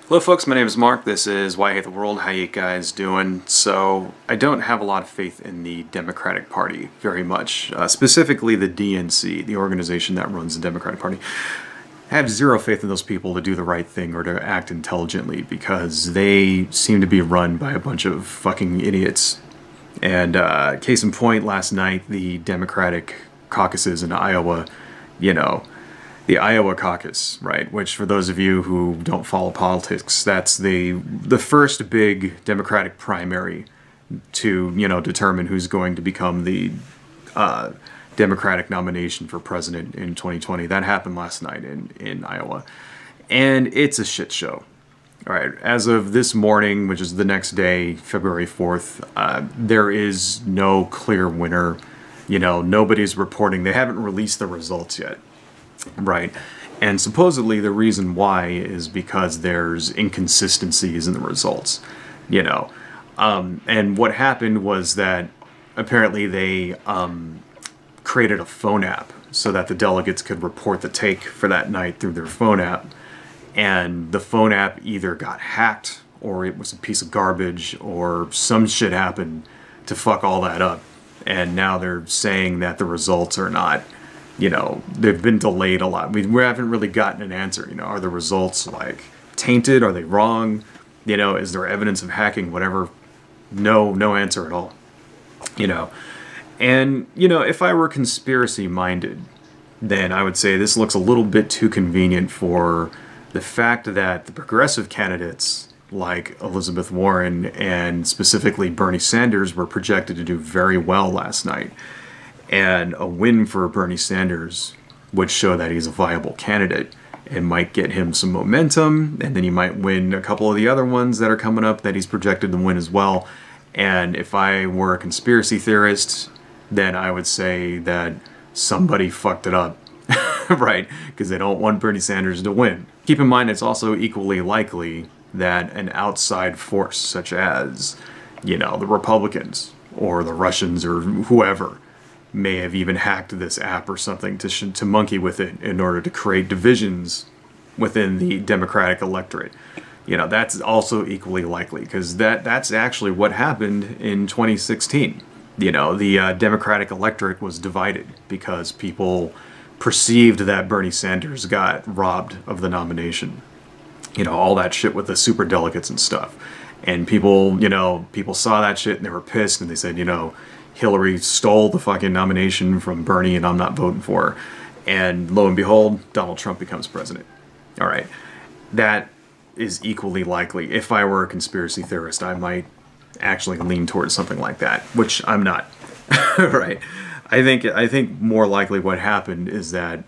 Hello folks, my name is Mark. This is Why I Hate the World. How you guys doing? So, I don't have a lot of faith in the Democratic Party very much. Specifically the DNC, the organization that runs the Democratic Party. I have zero faith in those people to do the right thing or to act intelligently because they seem to be run by a bunch of fucking idiots. And case in point, last night, the Democratic caucuses in Iowa, the Iowa caucus, right? Which, for those of you who don't follow politics, that's the first big Democratic primary to determine who's going to become the Democratic nomination for president in 2020. That happened last night in Iowa, and it's a shit show. All right, as of this morning, which is the next day, February 4th, there is no clear winner. Nobody's reporting. They haven't released the results yet. Right, and supposedly the reason why is because there's inconsistencies in the results, and what happened was that apparently they created a phone app so that the delegates could report the take for that night through their phone app, and the phone app either got hacked or it was a piece of garbage or some shit happened to fuck all that up, and now they're saying that the results are not, they've been delayed a lot. We haven't really gotten an answer. Are the results like tainted? Are they wrong? Is there evidence of hacking? Whatever. No answer at all. And if I were conspiracy minded, then I would say this looks a little bit too convenient for the fact that the progressive candidates like Elizabeth Warren and specifically Bernie Sanders were projected to do very well last night. And a win for Bernie Sanders would show that he's a viable candidate. It might get him some momentum, and then he might win a couple of the other ones that are coming up that he's projected to win as well. And if I were a conspiracy theorist, then I would say that somebody fucked it up, right? Because they don't want Bernie Sanders to win. Keep in mind, it's also equally likely that an outside force, such as, the Republicans or the Russians or whoever, may have even hacked this app or something to monkey with it in order to create divisions within the Democratic electorate. That's also equally likely because that's actually what happened in 2016. The Democratic electorate was divided because people perceived that Bernie Sanders got robbed of the nomination. All that shit with the super delegates and stuff. And people saw that shit and they were pissed and they said, Hillary stole the fucking nomination from Bernie and I'm not voting for her. And lo and behold, Donald Trump becomes president. All right. That is equally likely. If I were a conspiracy theorist, I might actually lean towards something like that, which I'm not. Right. I think more likely what happened is that,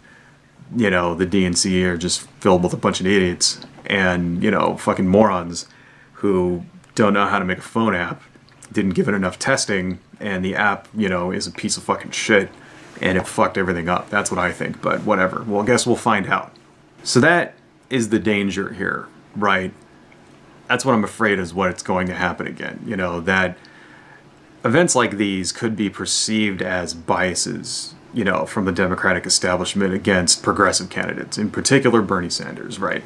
the DNC are just filled with a bunch of idiots and, fucking morons who don't know how to make a phone app, didn't give it enough testing, and the app, is a piece of fucking shit, and it fucked everything up. That's what I think, but whatever. Well, I guess we'll find out. So that is the danger here, right? That's what I'm afraid is what's going to happen again. That events like these could be perceived as biases, from the Democratic establishment against progressive candidates, in particular Bernie Sanders, right?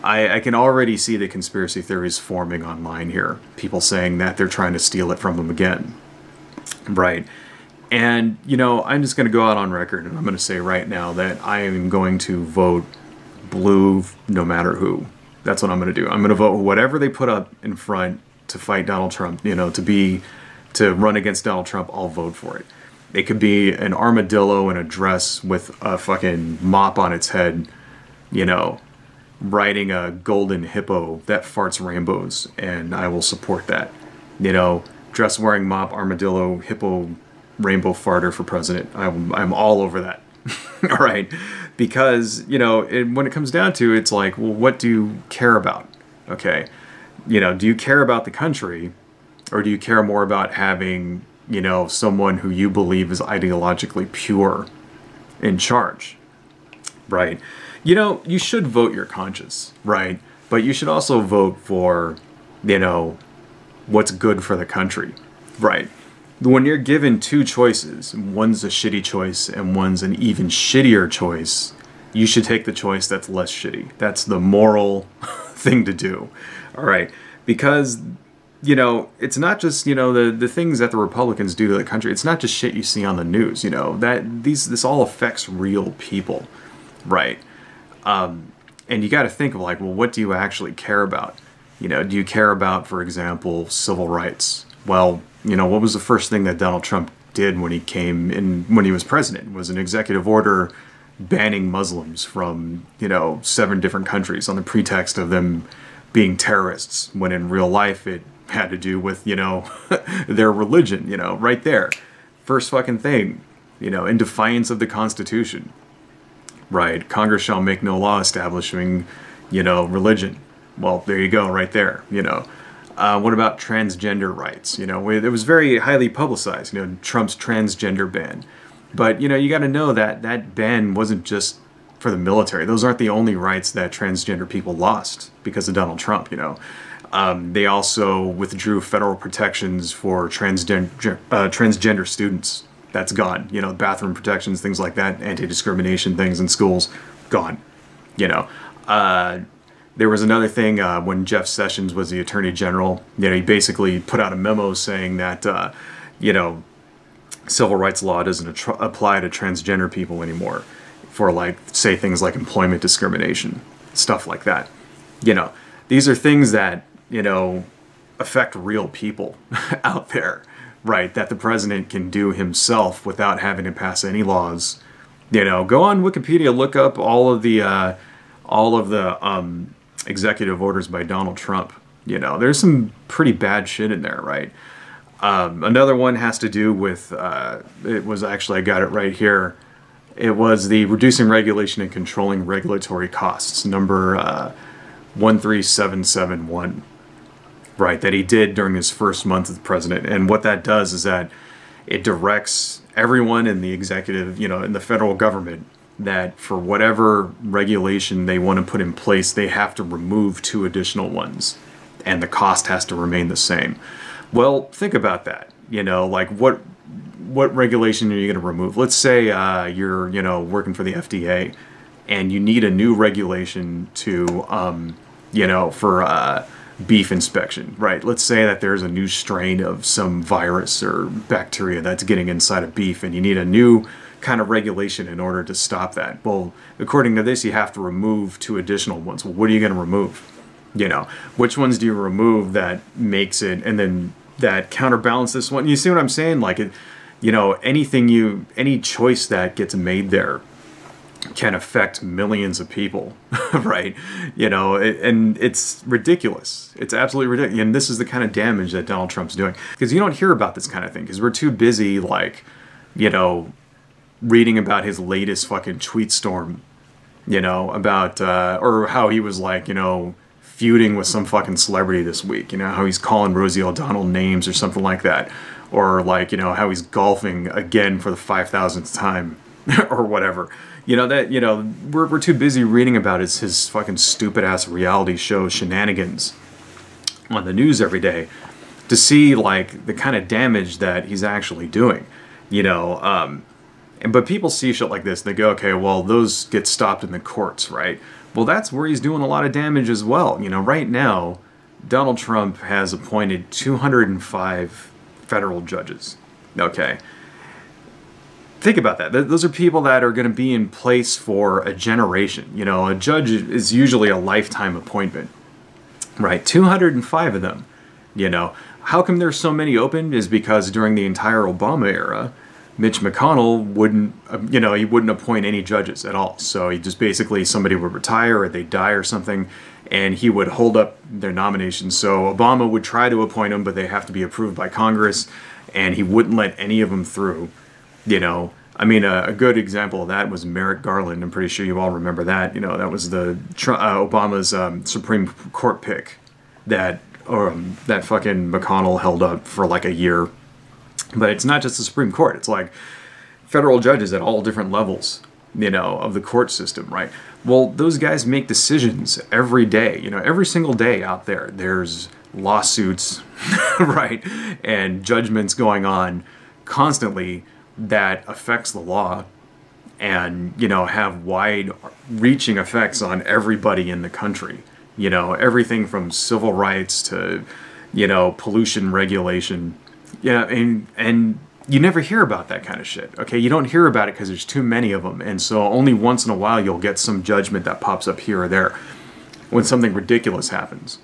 I can already see the conspiracy theories forming online here. People saying that they're trying to steal it from him again, right? And, I'm just going to go out on record and I'm going to say right now that I am going to vote blue no matter who. That's what I'm going to do. I'm going to vote whatever they put up in front to fight Donald Trump, to run against Donald Trump, I'll vote for it. It could be an armadillo in a dress with a fucking mop on its head, riding a golden hippo that farts rainbows, and I will support that. Dress wearing mop, armadillo, hippo, rainbow farter for president. I'm all over that. All right. Because, when it comes down to it, it's like, well, what do you care about? Okay. Do you care about the country, or do you care more about having, someone who you believe is ideologically pure in charge? Right. You should vote your conscience, right? But you should also vote for, what's good for the country, right? When you're given two choices, one's a shitty choice and one's an even shittier choice, you should take the choice that's less shitty. That's the moral thing to do. All right, because it's not just the things that the Republicans do to the country. It's not just shit you see on the news. This all affects real people, right? And you got to think of like, well, what do you actually care about? Do you care about, for example, civil rights? Well, what was the first thing that Donald Trump did when he was president? Was an executive order banning Muslims from 7 different countries on the pretext of them being terrorists, when in real life it had to do with their religion. Right there, first fucking thing, in defiance of the Constitution. Right, Congress shall make no law establishing religion. Well, there you go, right there. What about transgender rights? It was very highly publicized, Trump's transgender ban. But, you got to know that that ban wasn't just for the military. Those aren't the only rights that transgender people lost because of Donald Trump, They also withdrew federal protections for transgender students. That's gone. Bathroom protections, things like that, anti-discrimination things in schools, gone. There was another thing when Jeff Sessions was the Attorney General. He basically put out a memo saying that, civil rights law doesn't apply to transgender people anymore for, like, say things like employment discrimination, stuff like that. These are things that, affect real people out there, right? That the president can do himself without having to pass any laws. Go on Wikipedia, look up all of the executive orders by Donald Trump. There's some pretty bad shit in there, right? Another one has to do with, it was actually, I got it right here. It was the Reducing Regulation and Controlling Regulatory Costs, number 13771, right, that he did during his first month as president. And what that does is that it directs everyone in the executive, in the federal government, that for whatever regulation they want to put in place, they have to remove 2 additional ones, and the cost has to remain the same. Well, think about that. Like what regulation are you going to remove? Let's say you're working for the FDA, and you need a new regulation to for beef inspection, right? Let's say that there's a new strain of some virus or bacteria that's getting inside of beef, and you need a new kind of regulation in order to stop that. Well, according to this, you have to remove 2 additional ones. Well, what are you going to remove? Which ones do you remove that makes it, and then that counterbalance this one? You see what I'm saying? Like, any choice that gets made there can affect millions of people, right? And it's ridiculous. It's absolutely ridiculous. And this is the kind of damage that Donald Trump's doing. Because you don't hear about this kind of thing, because we're too busy, like, reading about his latest fucking tweet storm, about, or how he was, like, feuding with some fucking celebrity this week, how he's calling Rosie O'Donnell names or something like that. Or, like, how he's golfing again for the 5,000th time or whatever. We're too busy reading about his fucking stupid-ass reality show shenanigans on the news every day to see, like, the kind of damage that he's actually doing, But people see shit like this, and they go, okay, well, those get stopped in the courts, right? Well, that's where he's doing a lot of damage as well. Right now, Donald Trump has appointed 205 federal judges, okay? Think about that. Those are people that are going to be in place for a generation. A judge is usually a lifetime appointment, right? 205 of them, How come there's so many open is because during the entire Obama era, Mitch McConnell wouldn't, he wouldn't appoint any judges at all. So he just basically, somebody would retire or they'd die or something, and he would hold up their nominations. So Obama would try to appoint them, but they have to be approved by Congress, and he wouldn't let any of them through. A good example of that was Merrick Garland. I'm pretty sure you all remember that. That was the Obama's Supreme Court pick that fucking McConnell held up for like a year. But it's not just the Supreme Court. It's like federal judges at all different levels, of the court system, right? Well, those guys make decisions every day, every single day out there. There's lawsuits, right? And judgments going on constantly that affects the law and, have wide-reaching effects on everybody in the country. You know, everything from civil rights to, you know, pollution regulation. Yeah, and you never hear about that kind of shit. Okay, you don't hear about it because there's too many of them, and so only once in a while you'll get some judgment that pops up here or there when something ridiculous happens.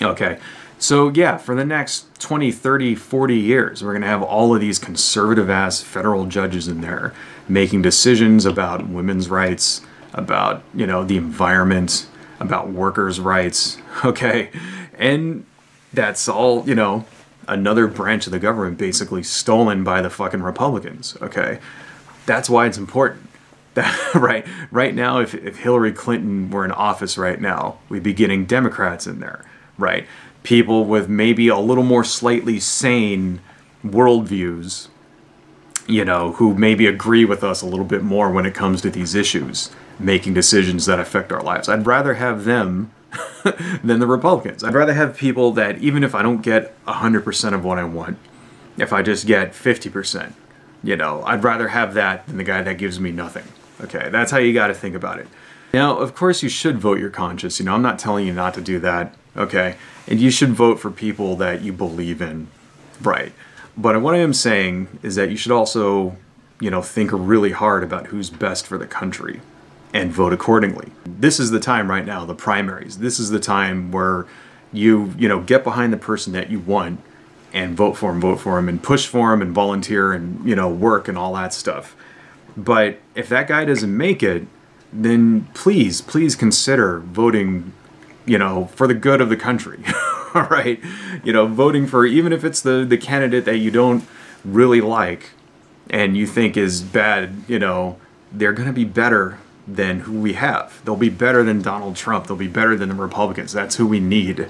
Okay, so yeah, for the next 20, 30, 40 years, we're going to have all of these conservative-ass federal judges in there making decisions about women's rights, about, you know, the environment, about workers' rights, okay? And that's all, you know, another branch of the government basically stolen by the fucking Republicans, okay? That's why it's important. Right now, if Hillary Clinton were in office right now, we'd be getting Democrats in there, right? People with maybe a little more slightly sane worldviews, you know, who maybe agree with us a little bit more when it comes to these issues, making decisions that affect our lives. I'd rather have them than the Republicans. I'd rather have people that, even if I don't get 100% of what I want, if I just get 50%, you know, I'd rather have that than the guy that gives me nothing. Okay, that's how you got to think about it. Now, of course, you should vote your conscience. You know, I'm not telling you not to do that, okay? And you should vote for people that you believe in, right? But what I am saying is that you should also, you know, think really hard about who's best for the country and vote accordingly. This is the time right now, the primaries. This is the time where you know, get behind the person that you want and vote for him, and push for him, and volunteer, and, you know, work and all that stuff. But if that guy doesn't make it, then please consider voting, you know, for the good of the country. All right, you know, voting for, even if it's the candidate that you don't really like and you think is bad, you know, they're going to be better than who we have. They'll be better than Donald Trump. They'll be better than the Republicans. That's who we need,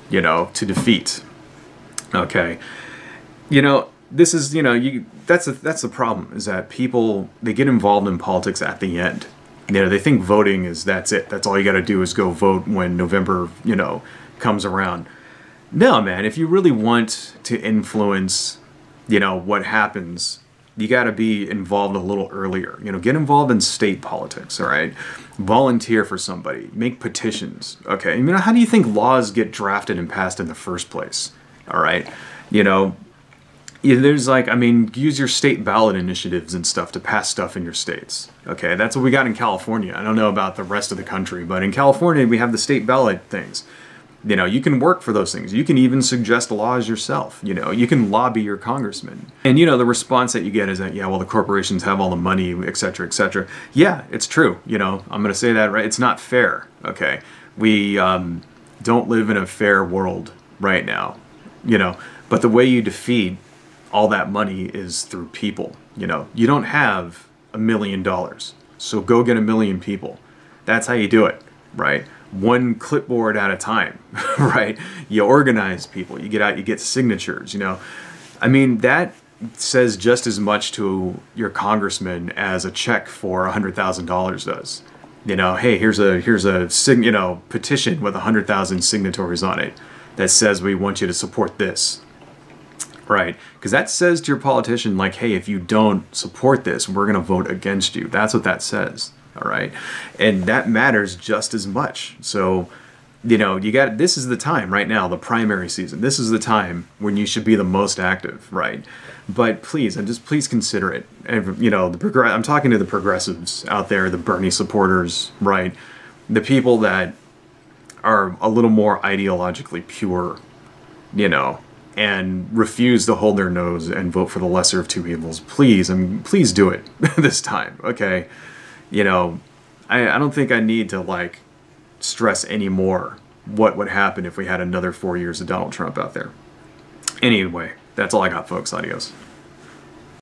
you know, to defeat. Okay, you know, this is, you know, that's the problem, is that people, they get involved in politics at the end. You know, they think voting is, that's it. That's all you got to do is go vote when November, you know, comes around. No, man, if you really want to influence, you know, what happens, you got to be involved a little earlier. You know, get involved in state politics, all right? Volunteer for somebody. Make petitions, okay? You know, how do you think laws get drafted and passed in the first place, all right? You know, there's like, I mean, use your state ballot initiatives and stuff to pass stuff in your states, okay? That's what we got in California. I don't know about the rest of the country, but in California, we have the state ballot things. You know, you can work for those things. You can even suggest laws yourself. You know, you can lobby your congressman. And, you know, the response that you get is that, yeah, well, the corporations have all the money, et cetera, et cetera. Yeah, it's true. You know, I'm going to say that, right? It's not fair, okay? We don't live in a fair world right now, you know. But the way you defeat all that money is through people, you know. You don't have $1 million, so go get 1 million people. That's how you do it, right? One clipboard at a time, right? You organize people, you get out, you get signatures, you know. I mean, that says just as much to your congressman as a check for $100,000 does. You know, hey, here's a you know, petition with 100,000 signatories on it that says we want you to support this, right? Because that says to your politician, like, hey, if you don't support this, we're going to vote against you. That's what that says, all right? And that matters just as much. So, you know, this is the time right now, the primary season. This is the time when you should be the most active, right? But please, and just please consider it. And, you know, I'm talking to the progressives out there, the Bernie supporters, right? The people that are a little more ideologically pure, you know, and refuse to hold their nose and vote for the lesser of two evils. Please, please do it this time, okay? You know, I don't think I need to, like, stress anymore what would happen if we had another 4 years of Donald Trump out there. Anyway, that's all I got, folks. Adios.